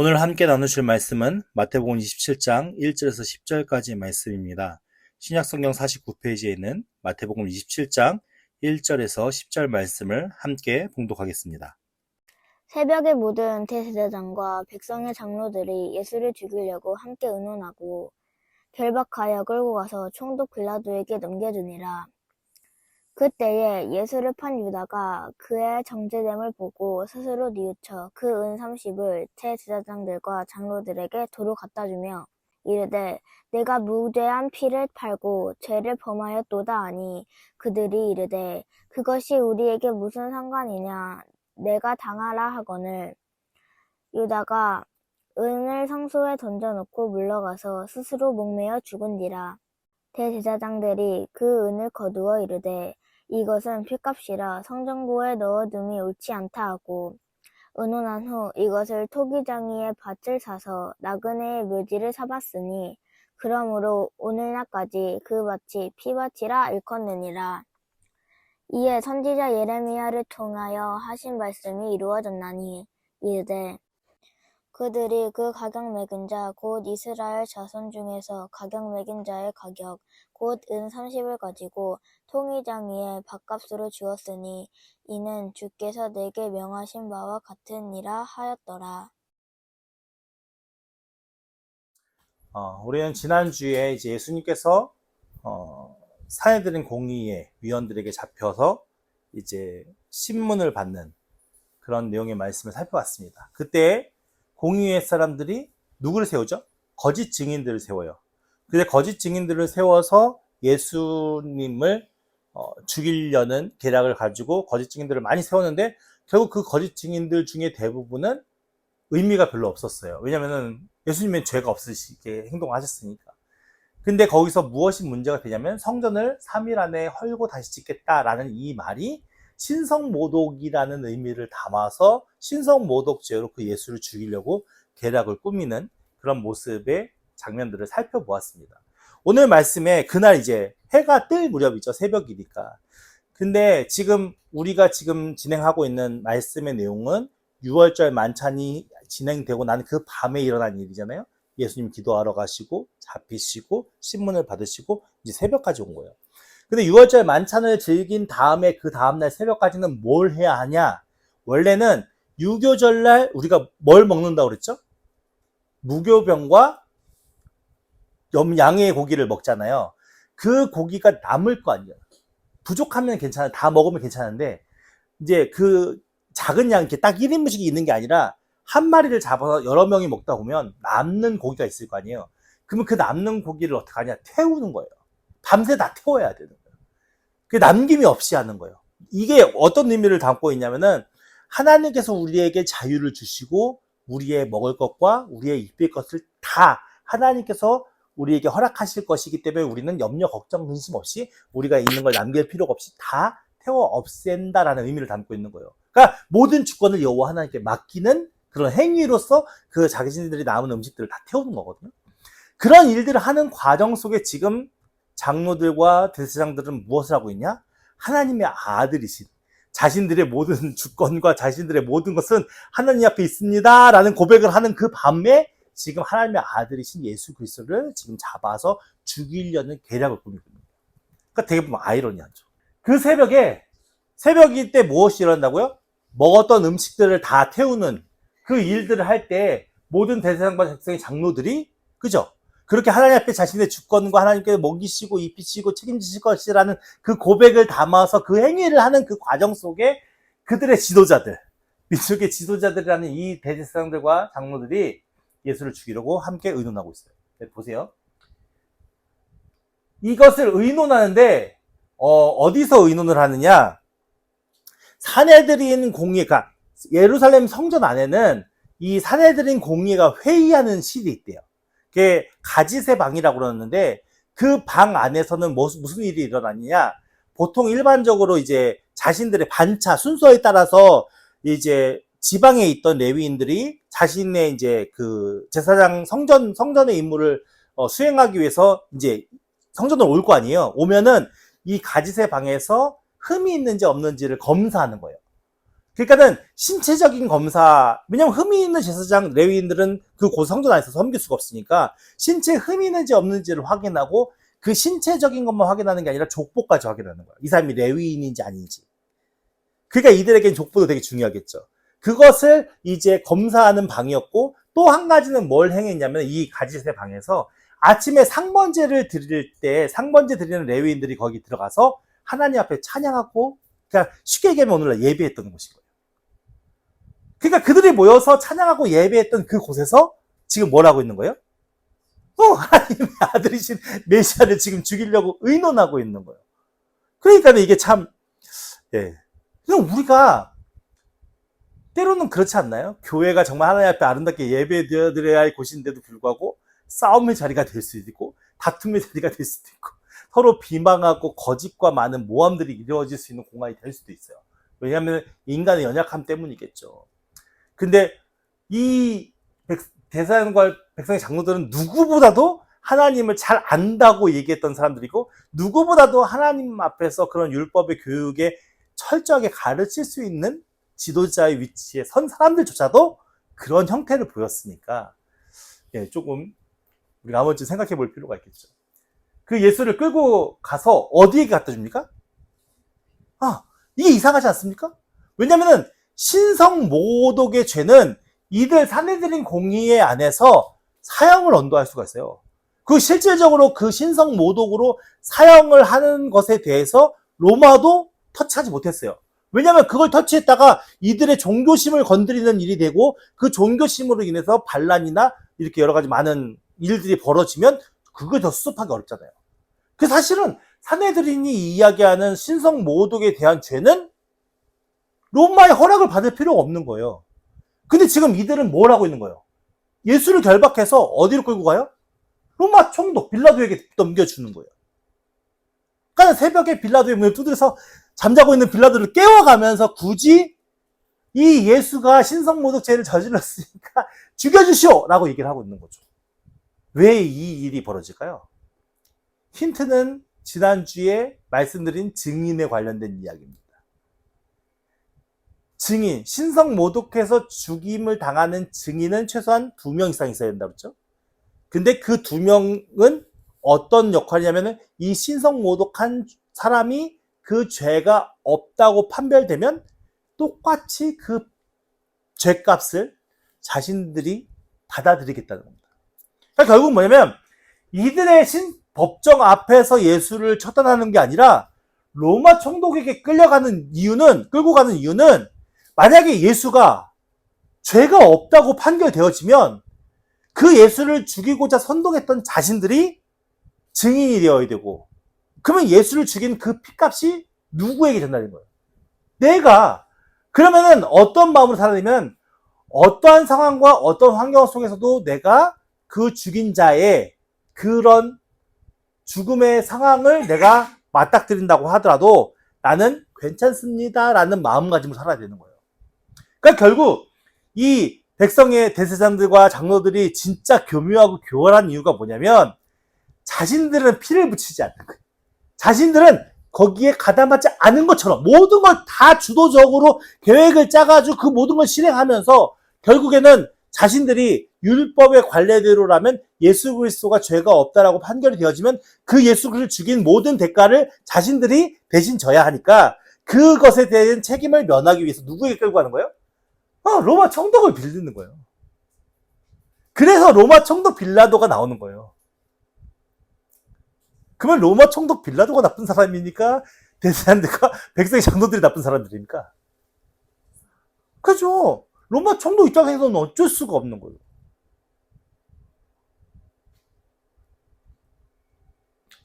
오늘 함께 나누실 말씀은 마태복음 27장 1절에서 10절까지의 말씀입니다. 신약성경 49페이지에 있는 마태복음 27장 1절에서 10절 말씀을 함께 봉독하겠습니다. 새벽에 모든 대제사장과 백성의 장로들이 예수를 죽이려고 함께 의논하고 결박하여 끌고 가서 총독 빌라도에게 넘겨주니라. 그때에 예수를 판 유다가 그의 정죄됨을 보고 스스로 뉘우쳐 그 은 30을 대제사장들과 장로들에게 도로 갖다 주며 이르되 내가 무죄한 피를 팔고 죄를 범하였도다 하니 그들이 이르되 그것이 우리에게 무슨 상관이냐 내가 당하라 하거늘 유다가 은을 성소에 던져놓고 물러가서 스스로 목매어 죽은지라. 대제사장들이 그 은을 거두어 이르되 이것은 핏값이라 성전고에 넣어둠이 옳지 않다 하고 의논한 후 이것을 토기장이의 밭을 사서 나그네의 묘지를 삼았으니 그러므로 오늘날까지 그 밭이 피밭이라 일컫느니라. 이에 선지자 예레미야를 통하여 하신 말씀이 이루어졌나니 이르되 그들이 그 가격 매긴 자 곧 이스라엘 자손 중에서 가격 매긴 자의 가격 곧 은 30을 가지고 통이장이의 밭값으로 주었으니 이는 주께서 내게 명하신 바와 같으니라 하였더라. 우리는 지난주에 이제 예수님께서 사내들인 공의의 위원들에게 잡혀서 이제 신문을 받는 그런 내용의 말씀을 살펴봤습니다. 그때 공의회 사람들이 누구를 세우죠? 거짓 증인들을 세워요. 근데 거짓 증인들을 세워서 예수님을 죽이려는 계략을 가지고 거짓 증인들을 많이 세웠는데 결국 그 거짓 증인들 중에 대부분은 의미가 별로 없었어요. 왜냐면은 예수님은 죄가 없으시게 행동하셨으니까. 근데 거기서 무엇이 문제가 되냐면 성전을 3일 안에 헐고 다시 짓겠다라는 이 말이 신성모독이라는 의미를 담아서 신성모독죄로 그 예수를 죽이려고 계략을 꾸미는 그런 모습의 장면들을 살펴보았습니다. 오늘 말씀에 그날 이제 해가 뜰 무렵이죠. 새벽이니까. 근데 지금 우리가 지금 진행하고 있는 말씀의 내용은 6월절 만찬이 진행되고 나는 그 밤에 일어난 일이잖아요. 예수님 기도하러 가시고 잡히시고 신문을 받으시고 이제 새벽까지 온 거예요. 근데 6월절 만찬을 즐긴 다음에 그 다음날 새벽까지는 뭘 해야 하냐? 원래는 유교절날 우리가 뭘 먹는다고 그랬죠? 무교병과 양의 고기를 먹잖아요. 그 고기가 남을 거 아니에요. 부족하면 괜찮아요. 다 먹으면 괜찮은데 이제 그 작은 양 이렇게 딱 1인분씩이 있는 게 아니라 한 마리를 잡아서 여러 명이 먹다 보면 남는 고기가 있을 거 아니에요. 그러면 그 남는 고기를 어떻게 하냐? 태우는 거예요. 밤새 다 태워야 되는 거예요. 그 남김이 없이 하는 거예요. 이게 어떤 의미를 담고 있냐면은 하나님께서 우리에게 자유를 주시고 우리의 먹을 것과 우리의 입힐 것을 다 하나님께서 우리에게 허락하실 것이기 때문에 우리는 염려, 걱정, 근심 없이 우리가 있는 걸 남길 필요가 없이 다 태워 없앤다라는 의미를 담고 있는 거예요. 그러니까 모든 주권을 여호와 하나님께 맡기는 그런 행위로서 그 자신들이 남은 음식들을 다 태우는 거거든요. 그런 일들을 하는 과정 속에 지금 장로들과 대제사장들은 무엇을 하고 있냐? 하나님의 아들이신 자신들의 모든 주권과 자신들의 모든 것은 하나님 앞에 있습니다 라는 고백을 하는 그 밤에 지금 하나님의 아들이신 예수 그리스도를 지금 잡아서 죽이려는 계략을 꾸미고 있습니다. 그러니까 되게 보면 아이러니하죠. 그 새벽일 때 무엇이 일어난다고요? 먹었던 음식들을 다 태우는 그 일들을 할 때 모든 대제사장과 백성의 장로들이 그죠? 그렇게 하나님 앞에 자신의 주권과 하나님께 먹이시고 입히시고 책임지실 것이라는 그 고백을 담아서 그 행위를 하는 그 과정 속에 그들의 지도자들, 민족의 지도자들이라는 이 대제사장들과 장로들이 예수를 죽이려고 함께 의논하고 있어요. 네, 보세요. 이것을 의논하는데 어디서 의논을 하느냐? 사내들인 공예가 예루살렘 성전 안에는 이 사내들인 공예가 회의하는 실이 있대요. 그게 가지세 방이라고 그러는데 그 방 안에서는 무슨 일이 일어나느냐? 보통 일반적으로 이제 자신들의 반차 순서에 따라서 이제 지방에 있던 레위인들이 자신의 이제 그 제사장 성전의 임무를 수행하기 위해서 이제 성전을 올 거 아니에요. 오면은 이 가지세 방에서 흠이 있는지 없는지를 검사하는 거예요. 그러니까는 신체적인 검사, 왜냐면 흠이 있는 제사장 레위인들은 그 고성전 안에서 섬길 수가 없으니까 신체에 흠이 있는지 없는지를 확인하고 그 신체적인 것만 확인하는 게 아니라 족보까지 확인하는 거야. 이 사람이 레위인인지 아닌지. 그러니까 이들에겐 족보도 되게 중요하겠죠. 그것을 이제 검사하는 방이었고, 또 한 가지는 뭘 행했냐면 이 가짓의 방에서 아침에 상번제를 드릴 때 상번제 드리는 레위인들이 거기 들어가서 하나님 앞에 찬양하고, 그냥 쉽게 얘기하면 오늘날 예배했던 곳인 거예요. 그러니까 그들이 모여서 찬양하고 예배했던 그 곳에서 지금 뭘 하고 있는 거예요? 하나님의 아들이신 메시아를 지금 죽이려고 의논하고 있는 거예요. 그러니까 이게 참, 예. 그냥 우리가 때로는 그렇지 않나요? 교회가 정말 하나님 앞에 아름답게 예배드려야 할 곳인데도 불구하고 싸움의 자리가 될 수도 있고 다툼의 자리가 될 수도 있고 서로 비방하고 거짓과 많은 모함들이 이루어질 수 있는 공간이 될 수도 있어요. 왜냐하면 인간의 연약함 때문이겠죠. 근데 이 대사관과 백성의 장로들은 누구보다도 하나님을 잘 안다고 얘기했던 사람들이고 누구보다도 하나님 앞에서 그런 율법의 교육에 철저하게 가르칠 수 있는 지도자의 위치에 선 사람들조차도 그런 형태를 보였으니까 조금 우리가 한번 좀 생각해 볼 필요가 있겠죠. 그 예수를 끌고 가서 어디에 갖다 줍니까? 이게 이상하지 않습니까? 왜냐면은 신성모독의 죄는 이들 사내들인 공의회 안에서 사형을 언도할 수가 있어요. 그 실질적으로 그 신성모독으로 사형을 하는 것에 대해서 로마도 터치하지 못했어요. 왜냐하면 그걸 터치했다가 이들의 종교심을 건드리는 일이 되고 그 종교심으로 인해서 반란이나 이렇게 여러 가지 많은 일들이 벌어지면 그걸 더 수습하기 어렵잖아요. 그 사실은 사내들인이 이야기하는 신성모독에 대한 죄는 로마의 허락을 받을 필요가 없는 거예요. 근데 지금 이들은 뭘 하고 있는 거예요? 예수를 결박해서 어디로 끌고 가요? 로마 총독 빌라도에게 넘겨주는 거예요. 그러니까 새벽에 빌라도의 문을 두드려서 잠자고 있는 빌라도를 깨워가면서 굳이 이 예수가 신성모독죄를 저질렀으니까 죽여주시오! 라고 얘기를 하고 있는 거죠. 왜 이 일이 벌어질까요? 힌트는 지난주에 말씀드린 증인에 관련된 이야기입니다. 증인, 신성모독해서 죽임을 당하는 증인은 최소한 2명 이상 있어야 된다고 그랬죠? 근데 그 2명은 어떤 역할이냐면은 이 신성모독한 사람이 그 죄가 없다고 판별되면 똑같이 그 죄값을 자신들이 받아들이겠다는 겁니다. 그러니까 결국 뭐냐면 이들의 법정 앞에서 예수를 처단하는 게 아니라 로마 총독에게 끌고 가는 이유는 만약에 예수가 죄가 없다고 판결되어지면 그 예수를 죽이고자 선동했던 자신들이 증인이 되어야 되고, 그러면 예수를 죽인 그 피값이 누구에게 전달된 거예요? 내가. 그러면은 어떤 마음으로 살아내면 어떠한 상황과 어떤 환경 속에서도 내가 그 죽인 자의 그런 죽음의 상황을 내가 맞닥뜨린다고 하더라도 나는 괜찮습니다 라는 마음가짐으로 살아야 되는 거예요. 그러니까 결국 이 백성의 대제사장들과 장로들이 진짜 교묘하고 교활한 이유가 뭐냐면 자신들은 피를 붙이지 않는 거예요. 자신들은 거기에 가담하지 않은 것처럼 모든 걸 다 주도적으로 계획을 짜가지고 그 모든 걸 실행하면서 결국에는 자신들이 율법의 관례대로라면 예수 그리스도가 죄가 없다라고 판결이 되어지면 그 예수 그리스도를 죽인 모든 대가를 자신들이 대신 져야 하니까 그것에 대한 책임을 면하기 위해서 누구에게 끌고 가는 거예요? 로마 총독을 빌리는 거예요. 그래서 로마 총독 빌라도가 나오는 거예요. 그러면 로마 총독 빌라도가 나쁜 사람이니까 대제사장들과 백성의 장로들이 나쁜 사람들입니까? 그죠? 로마 총독 입장에서는 어쩔 수가 없는 거예요.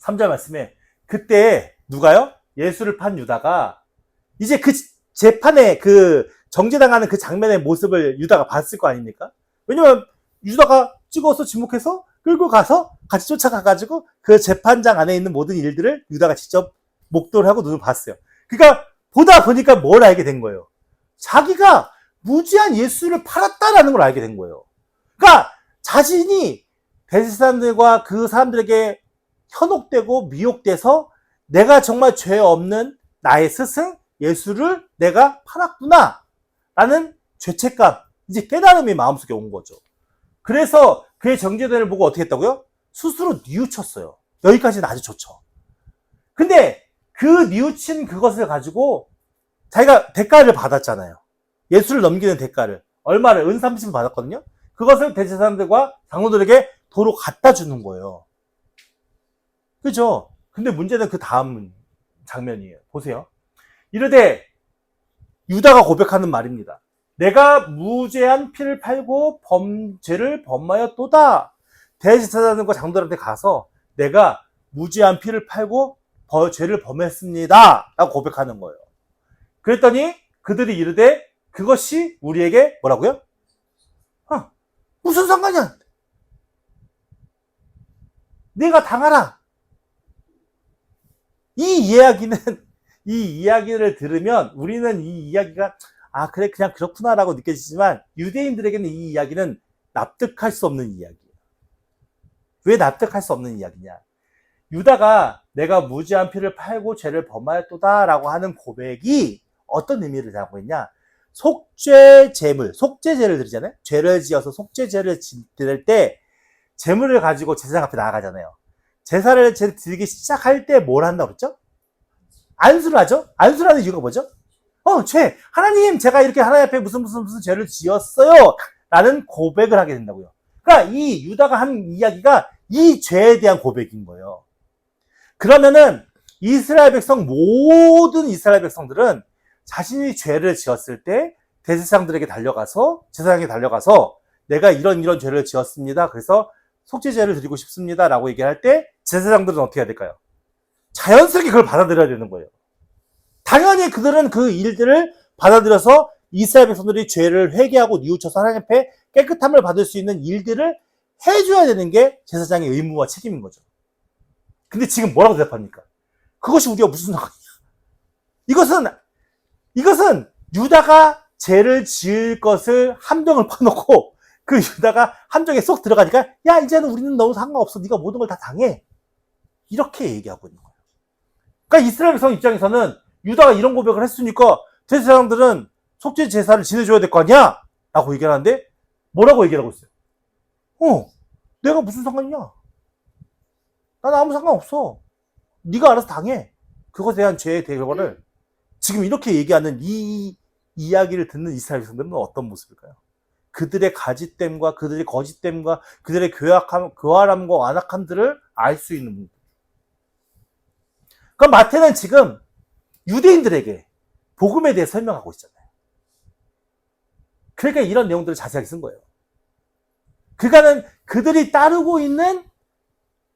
3절 말씀에 그때 누가요? 예수를 판 유다가 이제 그 재판에 그 정죄당하는 그 장면의 모습을 유다가 봤을 거 아닙니까? 왜냐면 유다가 찍어서 지목해서 끌고 가서 같이 쫓아가가지고 그 재판장 안에 있는 모든 일들을 유다가 직접 목도를 하고 눈을 봤어요. 그러니까 보다 보니까 뭘 알게 된 거예요? 자기가 무지한 예수를 팔았다라는 걸 알게 된 거예요. 그러니까 자신이 대제사장들과 그 사람들에게 현혹되고 미혹돼서 내가 정말 죄 없는 나의 스승 예수를 내가 팔았구나 라는 죄책감, 이제 깨달음이 마음속에 온 거죠. 그래서 그의 정죄들을 보고 어떻게 했다고요? 스스로 뉘우쳤어요. 여기까지는 아주 좋죠. 근데 그 뉘우친 그것을 가지고 자기가 대가를 받았잖아요. 예수를 넘기는 대가를. 얼마를? 은 30을 받았거든요. 그것을 대제사장들과 장로들에게 도로 갖다 주는 거예요. 그죠? 근데 문제는 그 다음 장면이에요. 보세요. 이르되 유다가 고백하는 말입니다. 내가 무죄한 피를 팔고 죄를 범하였도다. 대제사장들과 장로들한테 가서 내가 무죄한 피를 팔고 죄를 범했습니다. 라고 고백하는 거예요. 그랬더니 그들이 이르되 그것이 우리에게 뭐라고요? 무슨 상관이야? 네가 당하라. 이 이야기를 들으면 우리는 이 이야기가 그래 그냥 그렇구나라고 느껴지지만 유대인들에게는 이 이야기는 납득할 수 없는 이야기예요. 왜 납득할 수 없는 이야기냐? 유다가 내가 무죄한 피를 팔고 죄를 범하였도다라고 하는 고백이 어떤 의미를 담고 있냐? 속죄제를 드리잖아요. 죄를 지어서 속죄제를 드릴 때 제물을 가지고 제사장 앞에 나아가잖아요. 제사를 드리기 시작할 때 뭘 한다고 그랬죠? 안수를 하죠? 안수를 하는 이유가 뭐죠? 하나님, 제가 이렇게 하나님 앞에 무슨 죄를 지었어요. 라는 고백을 하게 된다고요. 그러니까 이 유다가 한 이야기가 이 죄에 대한 고백인 거예요. 그러면은 모든 이스라엘 백성들은 자신이 죄를 지었을 때 제사장에게 달려가서 내가 이런 죄를 지었습니다. 그래서 속죄제를 드리고 싶습니다. 라고 얘기할 때 제사장들은 어떻게 해야 될까요? 자연스럽게 그걸 받아들여야 되는 거예요. 당연히 그들은 그 일들을 받아들여서 이스라엘 백성들이 죄를 회개하고 뉘우쳐서 하나님 앞에 깨끗함을 받을 수 있는 일들을 해줘야 되는 게 제사장의 의무와 책임인 거죠. 근데 지금 뭐라고 대답합니까? 그것이 우리가 무슨 상관이야? 이것은 유다가 죄를 지을 것을 함정을 파놓고 그 유다가 함정에 쏙 들어가니까 야 이제는 우리는 너무 상관없어. 네가 모든 걸 다 당해. 이렇게 얘기하고 있는 거예요. 그러니까 이스라엘 백성 입장에서는 유다가 이런 고백을 했으니까 제사장들은 속죄 제사를 지내줘야 될 거 아니야? 라고 얘기하는데 뭐라고 얘기하고 있어요? 내가 무슨 상관이냐? 난 아무 상관없어. 네가 알아서 당해. 그것에 대한 죄의 대결을 지금 이렇게 얘기하는 이 이야기를 듣는 이스라엘 백성들은 어떤 모습일까요? 그들의 가짓됨과 그들의 거짓됨과 그들의 교활함과 완악함들을 알 수 있는 분들. 그럼 마태는 지금 유대인들에게 복음에 대해 설명하고 있잖아요. 그러니까 이런 내용들을 자세하게 쓴 거예요. 그러니까는 그들이 따르고 있는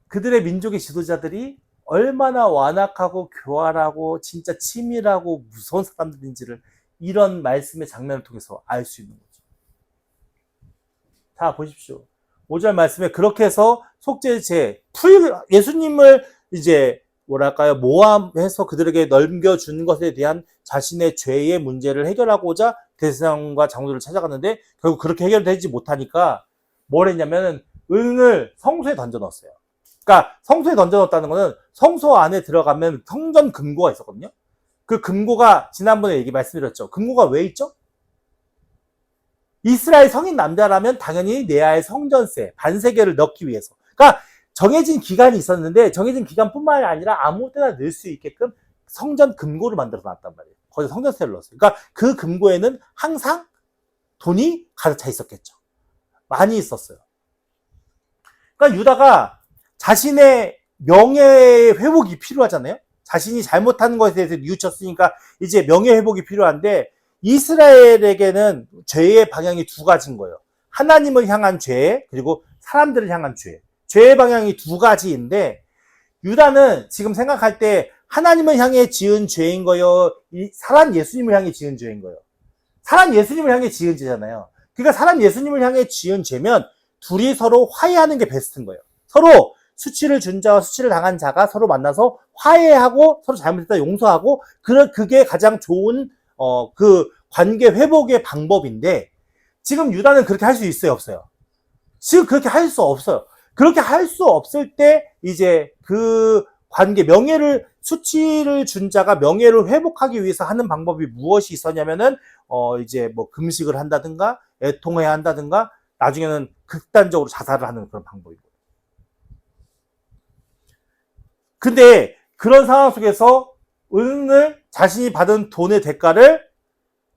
그들의 민족의 지도자들이 얼마나 완악하고 교활하고 진짜 치밀하고 무서운 사람들인지를 이런 말씀의 장면을 통해서 알 수 있는 거죠. 자, 보십시오. 5절 말씀에 그렇게 해서 속죄제, 예수님을 이제 모함해서 그들에게 넘겨준 것에 대한 자신의 죄의 문제를 해결하고자 대제사장과 장로들을 찾아갔는데 결국 그렇게 해결되지 못하니까 뭘 했냐면 은을 성소에 던져 넣었어요. 그러니까 성소에 던져 넣었다는 거는 성소 안에 들어가면 성전 금고가 있었거든요. 그 금고가 지난번에 말씀드렸죠. 금고가 왜 있죠? 이스라엘 성인 남자라면 당연히 내아의 성전세, 반세계를 넣기 위해서. 그러니까 정해진 기간이 있었는데 정해진 기간뿐만이 아니라 아무 때나 넣을 수 있게끔 성전 금고를 만들어서 놨단 말이에요. 거기서 성전세를 넣었어요. 그러니까 그 금고에는 항상 돈이 가득 차 있었겠죠. 많이 있었어요. 그러니까 유다가 자신의 명예 회복이 필요하잖아요. 자신이 잘못한 것에 대해서 뉘우쳤으니까 이제 명예 회복이 필요한데 이스라엘에게는 죄의 방향이 두 가지인 거예요. 하나님을 향한 죄, 그리고 사람들을 향한 죄. 죄의 방향이 두 가지인데 유다는 지금 생각할 때 하나님을 향해 지은 죄인 거요, 사람 예수님을 향해 지은 죄인 거예요. 사람 예수님을 향해 지은 죄잖아요. 그러니까 사람 예수님을 향해 지은 죄면 둘이 서로 화해하는 게 베스트인 거예요. 서로 수치를 준 자와 수치를 당한 자가 서로 만나서 화해하고 서로 잘못했다 용서하고 그게 가장 좋은 그 관계 회복의 방법인데 지금 유다는 그렇게 할 수 있어요, 없어요? 지금 그렇게 할 수 없어요. 그렇게 할 수 없을 때 이제 그 관계, 수치를 준 자가 명예를 회복하기 위해서 하는 방법이 무엇이 있었냐면은 이제 뭐 금식을 한다든가 애통해야 한다든가 나중에는 극단적으로 자살을 하는 그런 방법이고. 근데 그런 상황 속에서 은을 자신이 받은 돈의 대가를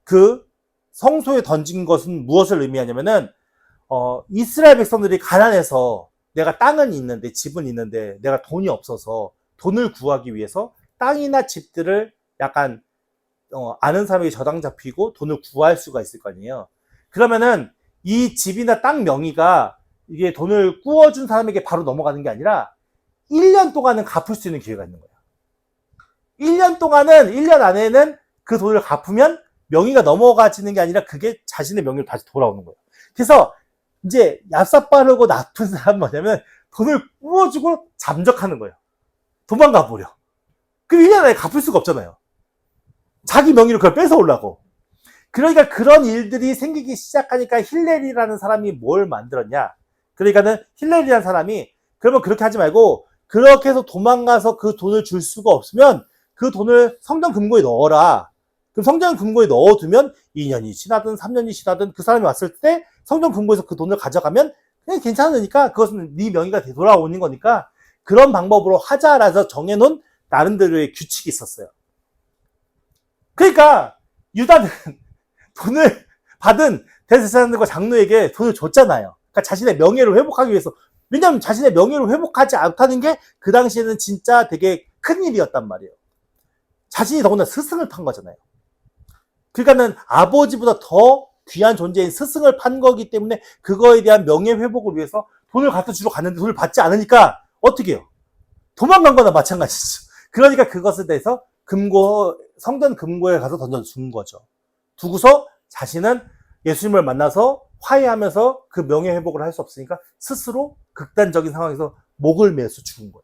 그 성소에 던진 것은 무엇을 의미하냐면은 이스라엘 백성들이 가난해서 내가 땅은 있는데 집은 있는데 내가 돈이 없어서 돈을 구하기 위해서 땅이나 집들을 약간 아는 사람에게 저당 잡히고 돈을 구할 수가 있을 거 아니에요. 그러면은 이 집이나 땅 명의가 이게 돈을 꾸어준 사람에게 바로 넘어가는 게 아니라 1년 동안은 갚을 수 있는 기회가 있는 거예요. 1년 동안은 1년 안에는 그 돈을 갚으면 명의가 넘어가지는 게 아니라 그게 자신의 명의로 다시 돌아오는 거예요. 그래서 이제 얍삽 빠르고 나쁜 사람은 뭐냐면 돈을 꾸어주고 잠적하는 거예요. 도망가 버려. 그럼 1년 안에 갚을 수가 없잖아요. 자기 명의로 그걸 뺏어오려고. 그러니까 그런 일들이 생기기 시작하니까 힐렐이라는 사람이 뭘 만들었냐. 그러니까는 힐렐이라는 사람이 그러면 그렇게 하지 말고 그렇게 해서 도망가서 그 돈을 줄 수가 없으면 그 돈을 성전 금고에 넣어라. 그럼 성전 금고에 넣어두면 2년이 지나든 3년이 지나든 그 사람이 왔을 때 성전 금고에서 그 돈을 가져가면 그냥 괜찮으니까 그것은 네 명의가 되돌아오는 거니까 그런 방법으로 하자라서 정해놓은 나름대로의 규칙이 있었어요. 그러니까 유다는 돈을 받은 대제사장들과 장로에게 돈을 줬잖아요. 그러니까 자신의 명예를 회복하기 위해서. 왜냐하면 자신의 명예를 회복하지 않다는 게 그 당시에는 진짜 되게 큰 일이었단 말이에요. 자신이 더군다나 스승을 판 거잖아요. 그러니까는 아버지보다 더 귀한 존재인 스승을 판 거기 때문에 그거에 대한 명예 회복을 위해서 돈을 갖다 주러 갔는데 돈을 받지 않으니까 어떻게 해요? 도망간 거나 마찬가지죠. 그러니까 그것에 대해서 성전 금고에 가서 던져준 거죠. 두고서 자신은 예수님을 만나서 화해하면서 그 명예 회복을 할 수 없으니까 스스로 극단적인 상황에서 목을 매서 죽은 거예요.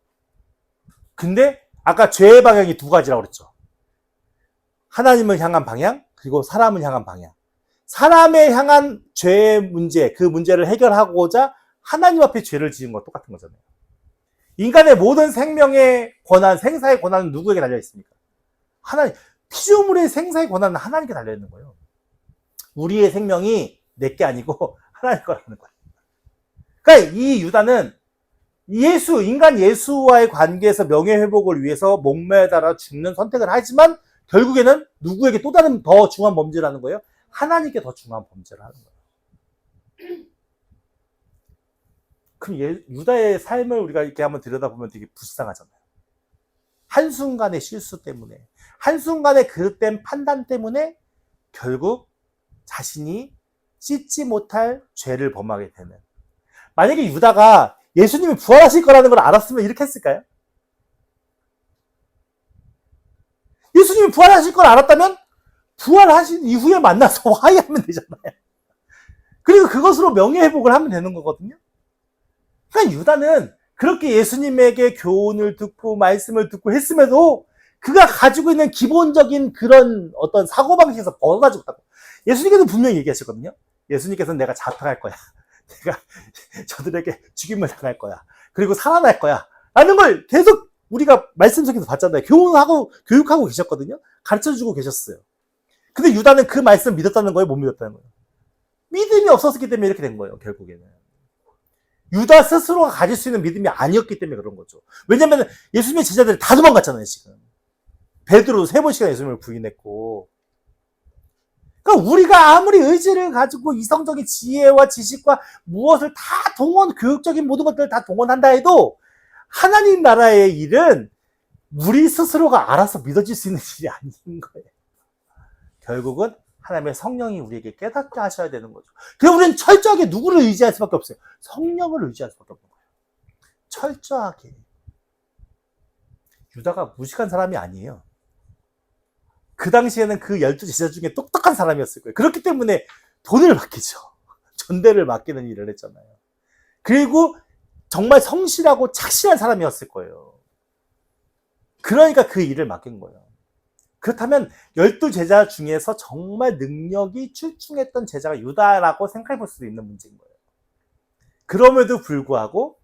근데 아까 죄의 방향이 두 가지라고 그랬죠. 하나님을 향한 방향, 그리고 사람을 향한 방향. 사람에 향한 죄의 문제, 그 문제를 해결하고자 하나님 앞에 죄를 지은 것 똑같은 거잖아요. 인간의 모든 생명의 권한, 생사의 권한은 누구에게 달려 있습니까? 하나님. 피조물의 생사의 권한은 하나님께 달려 있는 거예요. 우리의 생명이 내게 아니고 하나님 거라는 거예요. 그러니까 이 유다는 인간 예수와의 관계에서 명예회복을 위해서 목매달아 죽는 선택을 하지만 결국에는 누구에게 또 다른 더 중한 범죄를 하는 거예요? 하나님께 더 중한 범죄를 하는 거예요. 그럼 유다의 삶을 우리가 이렇게 한번 들여다보면 되게 불쌍하잖아요. 한순간의 실수 때문에, 한순간의 그릇된 판단 때문에 결국 자신이 씻지 못할 죄를 범하게 되는. 만약에 유다가 예수님이 부활하실 거라는 걸 알았으면 이렇게 했을까요? 예수님이 부활하실 걸 알았다면 부활하신 이후에 만나서 화해하면 되잖아요. 그리고 그것으로 명예회복을 하면 되는 거거든요. 그러니까 유다는 그렇게 예수님에게 교훈을 듣고 말씀을 듣고 했음에도 그가 가지고 있는 기본적인 그런 어떤 사고방식에서 벗어나지 못하고, 예수님께서 분명히 얘기하셨거든요. 예수님께서는 내가 자탕할 거야. 내가 저들에게 죽임을 당할 거야. 그리고 살아날 거야. 라는 걸 계속 우리가 말씀 속에서 봤잖아요. 교육하고 계셨거든요. 가르쳐주고 계셨어요. 근데 유다는 그 말씀 믿었다는 거예요? 못 믿었다는 거예요? 믿음이 없었기 때문에 이렇게 된 거예요, 결국에는. 유다 스스로가 가질 수 있는 믿음이 아니었기 때문에 그런 거죠. 왜냐면 예수님의 제자들이 다 도망갔잖아요, 지금. 베드로도 3번씩이나 예수님을 부인했고. 그러니까 우리가 아무리 의지를 가지고 이성적인 지혜와 지식과 무엇을 다 교육적인 모든 것들을 다 동원한다 해도 하나님 나라의 일은 우리 스스로가 알아서 믿어질 수 있는 일이 아닌 거예요. 결국은 하나님의 성령이 우리에게 깨닫게 하셔야 되는 거죠. 그래서 우리는 철저하게 누구를 의지할 수밖에 없어요? 성령을 의지할 수밖에 없는 거예요. 철저하게. 유다가 무식한 사람이 아니에요. 그 당시에는 그 12제자 중에 똑똑한 사람이었을 거예요. 그렇기 때문에 돈을 맡기죠. 전대를 맡기는 일을 했잖아요. 그리고 정말 성실하고 착실한 사람이었을 거예요. 그러니까 그 일을 맡긴 거예요. 그렇다면 12제자 중에서 정말 능력이 출중했던 제자가 유다라고 생각해 볼 수도 있는 문제인 거예요. 그럼에도 불구하고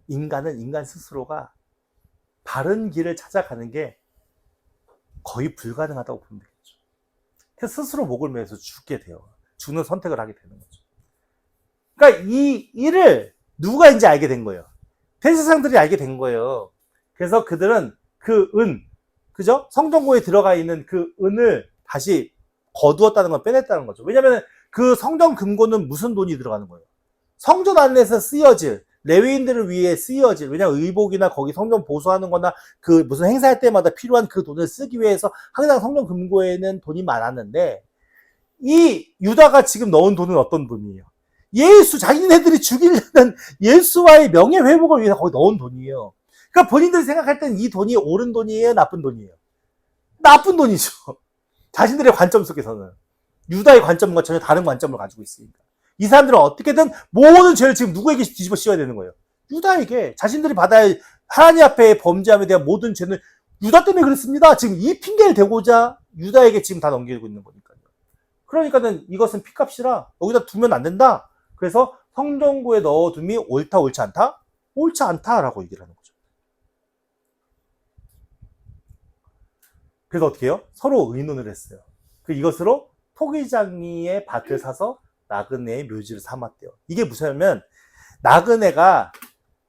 인간은 인간 스스로가 다른 길을 찾아가는 게 거의 불가능하다고 보면 되겠죠. 그래서 스스로 목을 매서 죽게 돼요. 죽는 선택을 하게 되는 거죠. 그러니까 이 일을 누가 이제 알게 된 거예요. 대제사장들이 알게 된 거예요. 그래서 그들은 그 그죠? 성전고에 들어가 있는 그 은을 다시 거두었다는 걸 빼냈다는 거죠. 왜냐면 그 성전 금고는 무슨 돈이 들어가는 거예요? 성전 안에서 쓰여질, 레위인들을 위해 쓰여질, 왜냐면 의복이나 거기 성전 보수하는 거나 그 무슨 행사할 때마다 필요한 그 돈을 쓰기 위해서 항상 성전 금고에는 돈이 많았는데, 이 유다가 지금 넣은 돈은 어떤 돈이에요? 예수, 자기네들이 죽이려는 예수와의 명예회복을 위해서 거기 넣은 돈이에요. 그러니까 본인들이 생각할 땐 이 돈이 옳은 돈이에요? 나쁜 돈이에요? 나쁜 돈이죠. 자신들의 관점 속에서는. 유다의 관점과 전혀 다른 관점을 가지고 있으니까. 이 사람들은 어떻게든 모든 죄를 지금 누구에게 뒤집어 씌워야 되는 거예요? 유다에게. 자신들이 받아야 할 하나님 앞에 범죄함에 대한 모든 죄는 유다 때문에 그렇습니다. 지금 이 핑계를 대고자 유다에게 지금 다 넘기고 있는 거니까요. 그러니까는 이것은 피값이라 여기다 두면 안 된다. 그래서 성전고에 넣어둠이 옳다, 옳지 않다? 옳지 않다라고 얘기를 하는 거죠. 그래서 어떻게 해요? 서로 의논을 했어요. 이것으로 토기장이의 밭을 사서 나그네의 묘지를 삼았대요. 이게 무엇이냐면, 나그네가,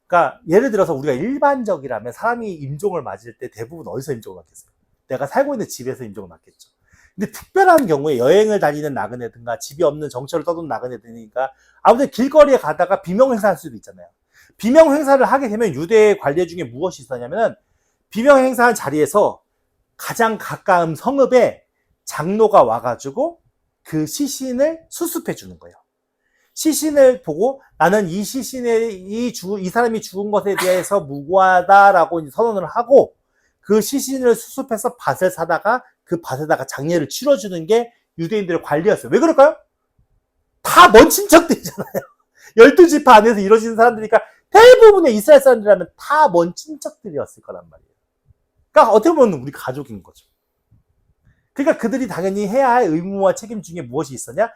그러니까 예를 들어서 우리가 일반적이라면 사람이 임종을 맞을 때 대부분 어디서 임종을 맞겠어요? 내가 살고 있는 집에서 임종을 맞겠죠. 근데 특별한 경우에 여행을 다니는 나그네든가 집이 없는 정처를 떠도는 나그네들이니까 아무튼 길거리에 가다가 비명 행사할 수도 있잖아요. 비명 행사를 하게 되면 유대의 관례 중에 무엇이 있었냐면은, 비명 행사한 자리에서 가장 가까운 성읍에 장로가 와가지고 그 시신을 수습해 주는 거예요. 시신을 보고 나는 이 시신의 이 사람이 죽은 것에 대해서 무고하다라고 선언을 하고, 그 시신을 수습해서 밭을 사다가 그 밭에다가 장례를 치러주는 게 유대인들의 관리였어요. 왜 그럴까요? 다 먼 친척들이잖아요. 12지파 안에서 이루어지는 사람들이니까 대부분의 이스라엘 사람들이라면 다 먼 친척들이었을 거란 말이에요. 그러니까 어떻게 보면 우리 가족인 거죠. 그러니까 그들이 당연히 해야 할 의무와 책임 중에 무엇이 있었냐?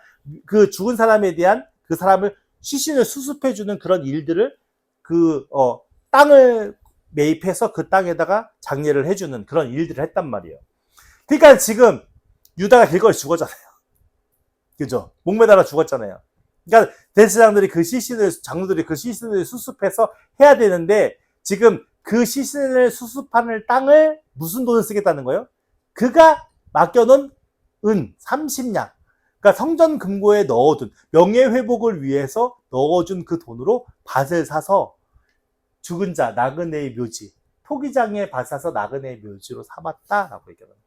그 죽은 사람에 대한 그 사람을 시신을 수습해주는 그런 일들을 땅을 매입해서 그 땅에다가 장례를 해주는 그런 일들을 했단 말이에요. 그러니까 지금 유다가 길거리 죽었잖아요. 그죠? 목매달아 죽었잖아요. 그러니까 대제사장들이 장로들이 그 시신을 수습해서 해야 되는데, 지금 그 시신을 수습하는 땅을 무슨 돈을 쓰겠다는 거예요? 그가 맡겨놓은 은 30냥, 그러니까 성전 금고에 넣어둔 명예회복을 위해서 넣어준 그 돈으로 밭을 사서 죽은 자 나그네의 묘지, 토기장의 밭 사서 나그네의 묘지로 삼았다라고 얘기합니다.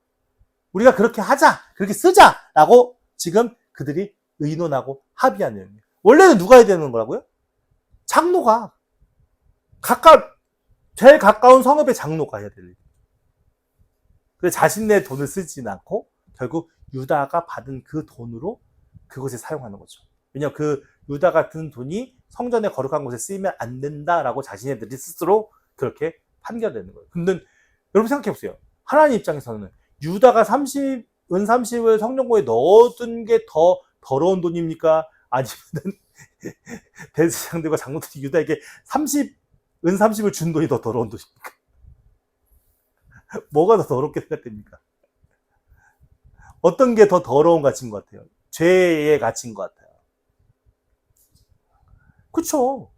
우리가 그렇게 하자, 그렇게 쓰자라고 지금 그들이 의논하고 합의한 내용이에요. 원래는 누가 해야 되는 거라고요? 장로가. 제일 가까운 성읍의 장로가 해야 될 일. 그래서 자신의 돈을 쓰지는 않고 결국 유다가 받은 그 돈으로 그것에 사용하는 거죠. 왜냐하면 그 유다 같은 돈이 성전의 거룩한 곳에 쓰이면 안 된다라고 자신들이 스스로 그렇게 판결되는 거예요. 근데 여러분 생각해 보세요. 하나님 입장에서는 유다가 은 30을 성전고에 넣어둔 게 더 더러운 돈입니까? 아니면 대제사장들과 장로들이 유다에게 은 30을 준 돈이 더 더러운 돈입니까? 뭐가 더 더럽게 생각됩니까? 어떤 게 더 더러운 가치인 것 같아요? 죄의 가치인 것 같아요. 그쵸?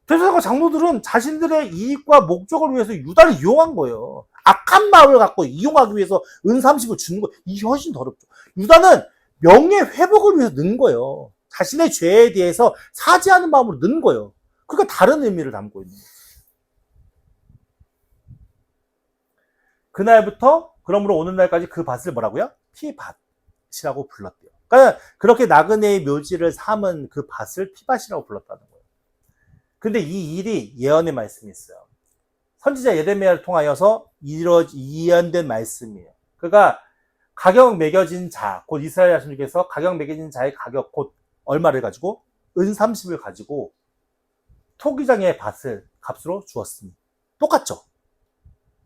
대제사장과 장로들은 자신들의 이익과 목적을 위해서 유다를 이용한 거예요. 악한 마음을 갖고 이용하기 위해서 은 30을 주는 거, 이게 훨씬 더럽죠. 유다는 명예 회복을 위해서 넣은 거예요. 자신의 죄에 대해서 사죄하는 마음으로 넣은 거예요. 그러니까 다른 의미를 담고 있는 거예요. 그날부터 그러므로 오늘날까지 그 밭을 뭐라고요? 피밭이라고 불렀대요. 그러니까 그렇게 나그네의 묘지를 삼은 그 밭을 피밭이라고 불렀다는 거예요. 근데 이 일이 예언의 말씀이 있어요. 선지자 예레미야를 통하여서 예언된 말씀이에요. 그러니까 가격 매겨진 자, 곧 이스라엘 자손 중에서 가격 매겨진 자의 가격, 곧 얼마를 가지고? 은 30을 가지고 토기장의 밭을 값으로 주었습니다. 똑같죠?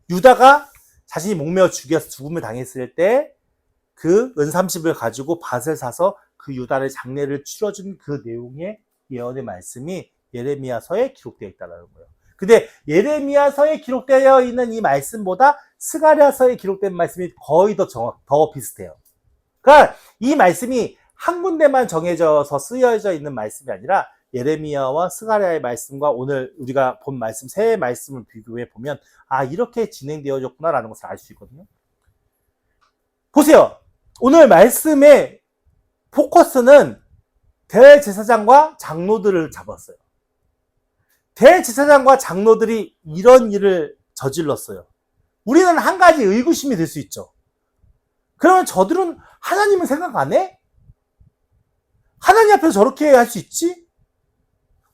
유다가 자신이 목매어 죽음을 당했을 때 그 은 30을 가지고 밭을 사서 그 유다의 장례를 치러준 그 내용의 예언의 말씀이 예레미야서에 기록되어 있다는 거예요. 근데 예레미야서에 기록되어 있는 이 말씀보다 스가랴서에 기록된 말씀이 거의 더 비슷해요. 그러니까 이 말씀이 한 군데만 정해져서 쓰여져 있는 말씀이 아니라 예레미야와 스가랴의 말씀과 오늘 우리가 본 말씀, 세 말씀을 비교해 보면 아, 이렇게 진행되어졌구나라는 것을 알 수 있거든요. 보세요. 오늘 말씀의 포커스는 대제사장과 장로들을 잡았어요. 대제사장과 장로들이 이런 일을 저질렀어요. 우리는 한 가지 의구심이 들 수 있죠. 그러면 저들은 하나님은 생각 안 해? 하나님 앞에서 저렇게 할 수 있지?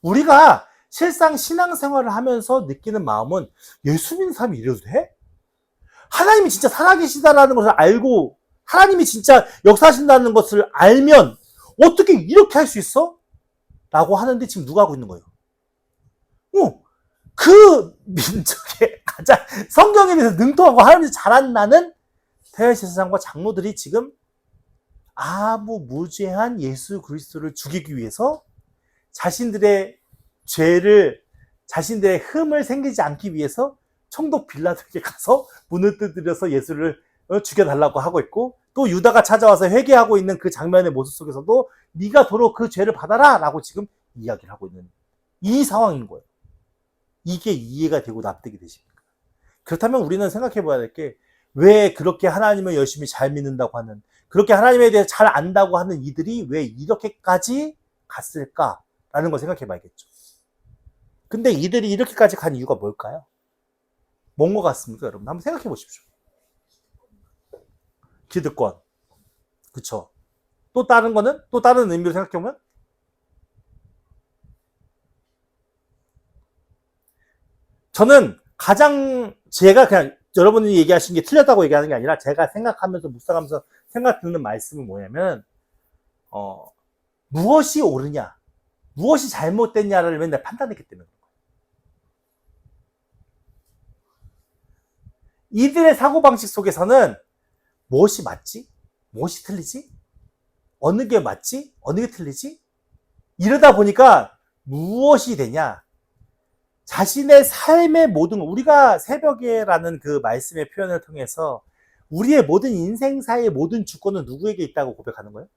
우리가 실상 신앙생활을 하면서 느끼는 마음은 예수 믿는 사람이 이래도 돼? 하나님이 진짜 살아계시다라는 것을 알고 하나님이 진짜 역사하신다는 것을 알면 어떻게 이렇게 할 수 있어? 라고 하는데 지금 누가 하고 있는 거예요? 그 민족의 가장 성경에 대해서 능통하고 하나님이 잘한다는 대제사장과 장로들이 지금 아무 무죄한 예수 그리스도를 죽이기 위해서 자신들의 죄를, 자신들의 흠을 생기지 않기 위해서 총독 빌라도에게 가서 문을 두드려서 예수를 죽여달라고 하고 있고, 또 유다가 찾아와서 회개하고 있는 그 장면의 모습 속에서도 네가 도로 그 죄를 받아라 라고 지금 이야기를 하고 있는 이 상황인 거예요. 이게 이해가 되고 납득이 되십니까? 그렇다면 우리는 생각해 봐야 될 게, 왜 그렇게 하나님을 열심히 잘 믿는다고 하는, 그렇게 하나님에 대해 잘 안다고 하는 이들이 왜 이렇게까지 갔을까라는 걸 생각해 봐야겠죠. 근데 이들이 이렇게까지 간 이유가 뭘까요? 뭔 것 같습니까, 여러분? 한번 생각해 보십시오. 기득권. 그쵸? 또 다른 거는? 또 다른 의미로 생각해 보면? 저는 가장, 제가 그냥 여러분이 얘기하신 게 틀렸다고 얘기하는 게 아니라 제가 생각하면서 묵상하면서 생각 드는 말씀은 뭐냐면, 무엇이 옳으냐, 무엇이 잘못됐냐를 맨날 판단했기 때문에. 이들의 사고방식 속에서는 무엇이 맞지? 무엇이 틀리지? 어느 게 맞지? 어느 게 틀리지? 이러다 보니까 무엇이 되냐? 자신의 삶의 모든, 우리가 새벽에라는 그 말씀의 표현을 통해서 우리의 모든 인생사의 모든 주권은 누구에게 있다고 고백하는 거예요?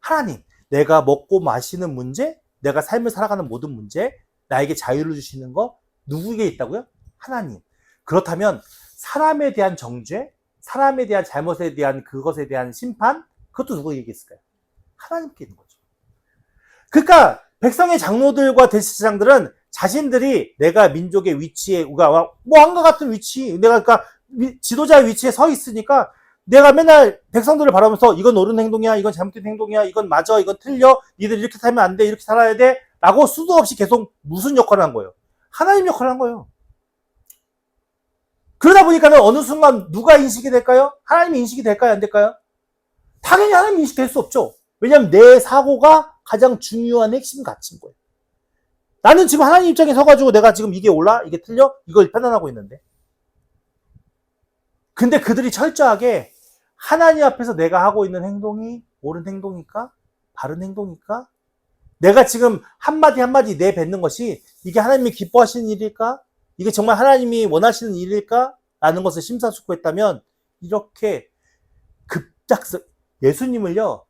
하나님. 내가 먹고 마시는 문제, 내가 삶을 살아가는 모든 문제, 나에게 자유를 주시는 거 누구에게 있다고요? 하나님. 그렇다면 사람에 대한 정죄, 사람에 대한 잘못에 대한 그것에 대한 심판, 그것도 누구에게 있을까요? 하나님께 있는 거죠. 그러니까 백성의 장로들과 대제사장들은 자신들이 내가 민족의 위치에, 뭐 한과 같은 위치, 내가 그러니까 지도자의 위치에 서 있으니까 내가 맨날 백성들을 바라보면서 이건 옳은 행동이야, 이건 잘못된 행동이야, 이건 맞아, 이건 틀려, 니들 이렇게 살면 안 돼, 이렇게 살아야 돼 라고 수도 없이 계속 무슨 역할을 한 거예요? 하나님 역할을 한 거예요. 그러다 보니까는 어느 순간 누가 인식이 될까요? 하나님이 인식이 될까요? 안 될까요? 당연히 하나님 인식될 수 없죠. 왜냐하면 내 사고가 가장 중요한 핵심 가치인 거예요. 나는 지금 하나님 입장에 서가지고 내가 지금 이게 옳아? 이게 틀려? 이걸 판단하고 있는데. 근데 그들이 철저하게 하나님 앞에서 내가 하고 있는 행동이 옳은 행동일까? 바른 행동일까? 내가 지금 한마디 한마디 내뱉는 것이 이게 하나님이 기뻐하시는 일일까? 이게 정말 하나님이 원하시는 일일까? 라는 것을 심사숙고했다면 이렇게 급작스 예수님을요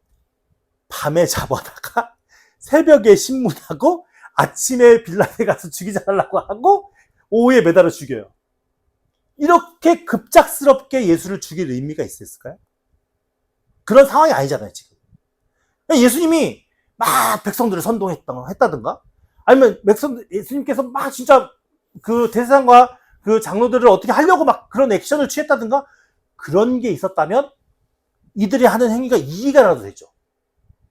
밤에 잡아다가 새벽에 신문하고 아침에 빌라에 가서 죽이자라고 하고 오후에 매달아 죽여요. 이렇게 급작스럽게 예수를 죽일 의미가 있었을까요? 그런 상황이 아니잖아요, 지금. 예수님이 막 백성들을 선동했다든가, 아니면 예수님께서 막 진짜 그 대제사장과 그 장로들을 어떻게 하려고 막 그런 액션을 취했다든가, 그런 게 있었다면 이들이 하는 행위가 이해가 나도 되죠.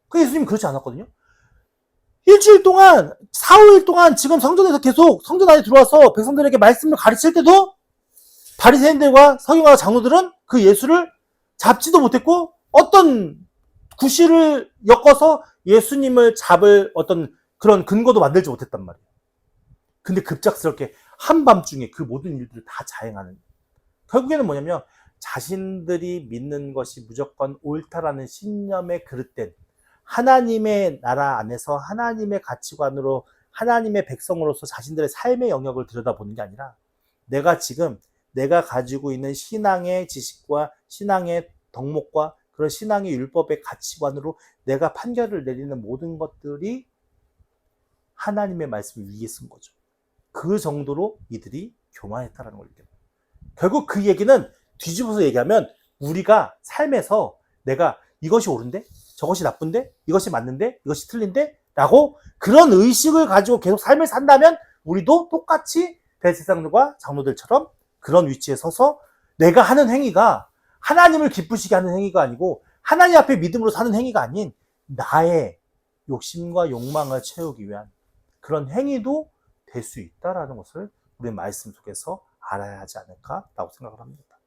그 예수님은 그렇지 않았거든요. 일주일 동안, 4, 5일 동안 지금 성전에서 계속 성전 안에 들어와서 백성들에게 말씀을 가르칠 때도 바리새인들과 서기관과 장로들은 그 예수를 잡지도 못했고 어떤 구실을 엮어서 예수님을 잡을 어떤 그런 근거도 만들지 못했단 말이에요. 근데 급작스럽게 한밤중에 그 모든 일들을 다 자행하는, 결국에는 뭐냐면 자신들이 믿는 것이 무조건 옳다라는 신념에 그릇된, 하나님의 나라 안에서 하나님의 가치관으로 하나님의 백성으로서 자신들의 삶의 영역을 들여다보는 게 아니라 내가 지금 내가 가지고 있는 신앙의 지식과 신앙의 덕목과 그런 신앙의 율법의 가치관으로 내가 판결을 내리는 모든 것들이 하나님의 말씀 위에 쓴 거죠. 그 정도로 이들이 교만했다라는 걸 얘기해요. 결국 그 얘기는 뒤집어서 얘기하면 우리가 삶에서 내가 이것이 옳은데? 저것이 나쁜데? 이것이 맞는데? 이것이 틀린데? 라고 그런 의식을 가지고 계속 삶을 산다면 우리도 똑같이 대제사장들과 장로들처럼 그런 위치에 서서 내가 하는 행위가 하나님을 기쁘시게 하는 행위가 아니고 하나님 앞에 믿음으로 사는 행위가 아닌 나의 욕심과 욕망을 채우기 위한 그런 행위도 될 수 있다라는 것을 우리 말씀 속에서 알아야 하지 않을까라고 생각을 합니다.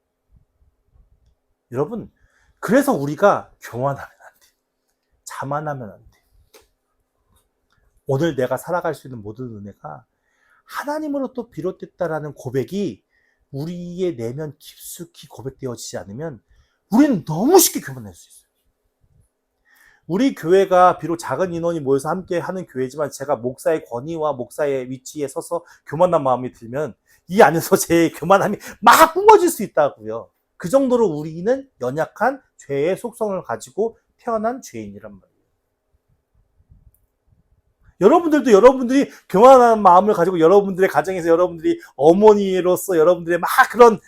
여러분, 그래서 우리가 교만하면 안 돼요. 자만하면 안 돼요. 오늘 내가 살아갈 수 있는 모든 은혜가 하나님으로부터 비롯됐다라는 고백이 우리의 내면 깊숙이 고백되어지지 않으면 우리는 너무 쉽게 교만할 수 있어요. 우리 교회가 비록 작은 인원이 모여서 함께 하는 교회지만 제가 목사의 권위와 목사의 위치에 서서 교만한 마음이 들면 이 안에서 제 교만함이 막 뿜어질 수 있다고요. 그 정도로 우리는 연약한 죄의 속성을 가지고 태어난 죄인이란 말이에요. 여러분들도 여러분들이 교만한 마음을 가지고 여러분들의 가정에서 여러분들이 어머니로서 여러분들의 막 그런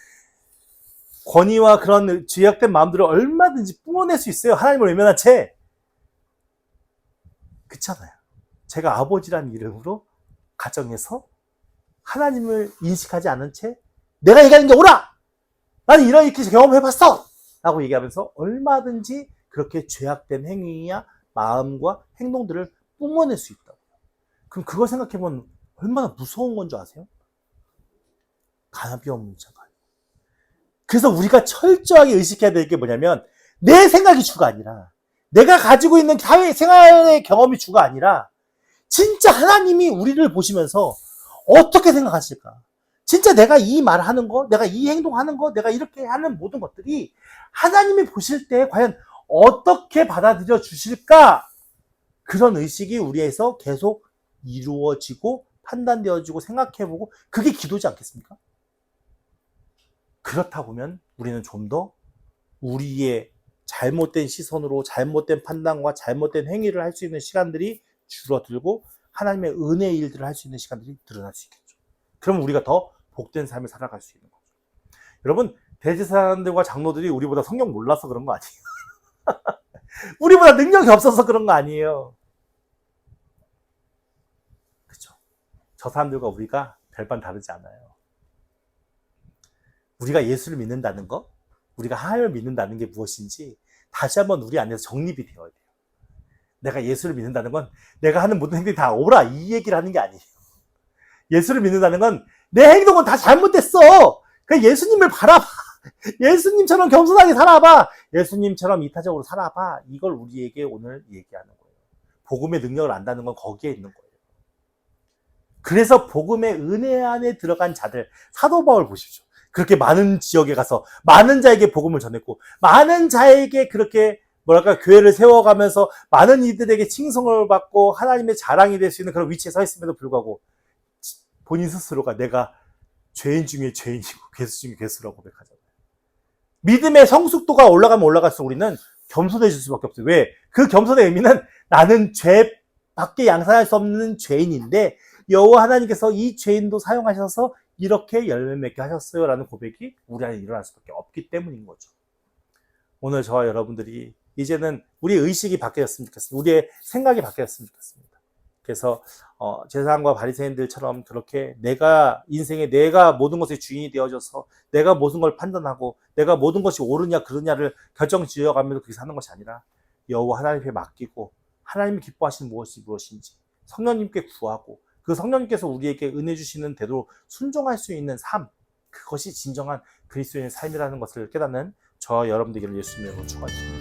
권위와 그런 죄악된 마음들을 얼마든지 뿜어낼 수 있어요. 하나님을 외면한 채. 그렇잖아요. 제가 아버지라는 이름으로 가정에서 하나님을 인식하지 않은 채 내가 얘기하는 게 옳아! 나는 이렇게 경험해봤어! 라고 얘기하면서 얼마든지 그렇게 죄악된 행위야 마음과 행동들을 뿜어낼 수 있다고. 그럼 그걸 생각해보면 얼마나 무서운 건 줄 아세요? 가벼운 자가. 그래서 우리가 철저하게 의식해야 될 게 뭐냐면 내 생각이 주가 아니라 내가 가지고 있는 생활의 경험이 주가 아니라 진짜 하나님이 우리를 보시면서 어떻게 생각하실까? 진짜 내가 이 말하는 거, 내가 이 행동하는 거, 내가 이렇게 하는 모든 것들이 하나님이 보실 때 과연 어떻게 받아들여 주실까? 그런 의식이 우리에서 계속 이루어지고 판단되어지고 생각해보고 그게 기도지 않겠습니까? 그렇다 보면 우리는 좀 더 우리의 잘못된 시선으로 잘못된 판단과 잘못된 행위를 할 수 있는 시간들이 줄어들고 하나님의 은혜의 일들을 할 수 있는 시간들이 늘어날 수 있겠죠. 그러면 우리가 더 복된 삶을 살아갈 수 있는 거죠. 여러분, 대제사장들과 장로들이 우리보다 성경 몰라서 그런 거 아니에요. 우리보다 능력이 없어서 그런 거 아니에요. 그렇죠. 저 사람들과 우리가 별반 다르지 않아요. 우리가 예수를 믿는다는 거, 우리가 하나님을 믿는다는 게 무엇인지 다시 한번 우리 안에서 정립이 되어야 돼요. 내가 예수를 믿는다는 건 내가 하는 모든 행동이 다 옳아 이 얘기를 하는 게 아니에요. 예수를 믿는다는 건 내 행동은 다 잘못됐어. 그러니까 예수님을 바라봐. 예수님처럼 겸손하게 살아봐. 예수님처럼 이타적으로 살아봐. 이걸 우리에게 오늘 얘기하는 거예요. 복음의 능력을 안다는 건 거기에 있는 거예요. 그래서 복음의 은혜 안에 들어간 자들, 사도 바울 보십시오. 그렇게 많은 지역에 가서 많은 자에게 복음을 전했고 많은 자에게 그렇게 교회를 세워가면서 많은 이들에게 칭송을 받고 하나님의 자랑이 될 수 있는 그런 위치에 서 있음에도 불구하고 본인 스스로가 내가 죄인 중에 죄인이고 괴수 중에 괴수라고 고백하잖아요. 믿음의 성숙도가 올라가면 올라갈수록 우리는 겸손해질 수밖에 없어요. 왜? 그 겸손의 의미는 나는 죄밖에 양산할 수 없는 죄인인데 여호와 하나님께서 이 죄인도 사용하셔서 이렇게 열매 맺게 하셨어요 라는 고백이 우리 안에 일어날 수밖에 없기 때문인 거죠. 오늘 저와 여러분들이 이제는 우리의 의식이 바뀌었으면 좋겠습니다. 우리의 생각이 바뀌었으면 좋겠습니다. 그래서 제사장과 바리새인들처럼 그렇게 내가 인생에 내가 모든 것의 주인이 되어져서 내가 모든 걸 판단하고 내가 모든 것이 옳으냐 그르냐를 결정지어가면서 그렇게 사는 것이 아니라 여호와 하나님께 맡기고 하나님이 기뻐하시는 무엇이 무엇인지 성령님께 구하고 그 성령님께서 우리에게 은혜 주시는 대로 순종할 수 있는 삶, 그것이 진정한 그리스도인의 삶이라는 것을 깨닫는 저와 여러분들에게 예수님으로 축원합니다.